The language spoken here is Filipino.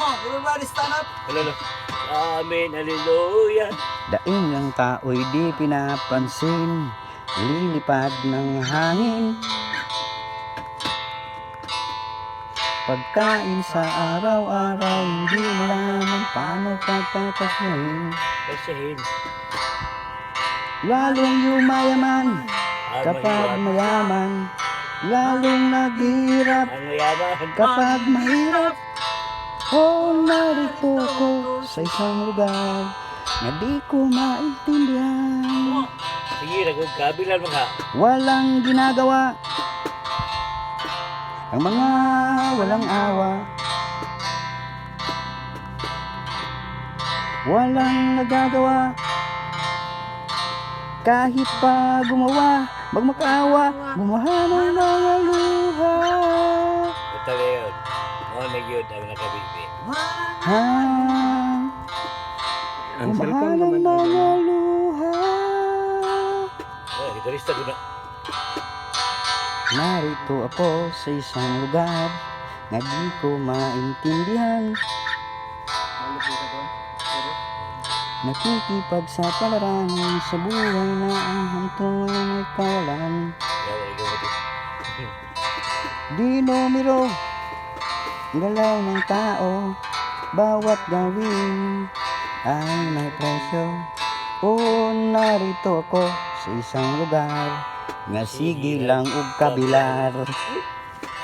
Come on, everybody stand up. Hello. Amen, hallelujah. Daing ng tao'y di pinapansin, lilipad ng hangin. Pagkain sa araw-araw, hindi malaman paano pagkakasyahin. Kasahin. Lalong yumayaman kapag mayaman, lalong naghihirap Ang mayaman. kapag mahirap. Oh, narito ko sa isang lugar na di ko maintindihan. Sige, nagkabilan mga. Walang ginagawa ang mga walang awa. Walang nagagawa kahit pa gumawa, magmakaawa, gumawa ng mga luha. Ito na yun. Mga nagyod ang nakabigbi. Ha? Gumawa ng mga luha. Oh, gitarista ko na. Narito ako sa isang lugar na di ko maintindihan. Nakikipagsapalaran sa buhay na ang hantong may kawalan. Di numero ang galaw ng tao, bawat gawin ay may presyo. Oo, narito ako sa isang lugar nga sige lang og kabilar.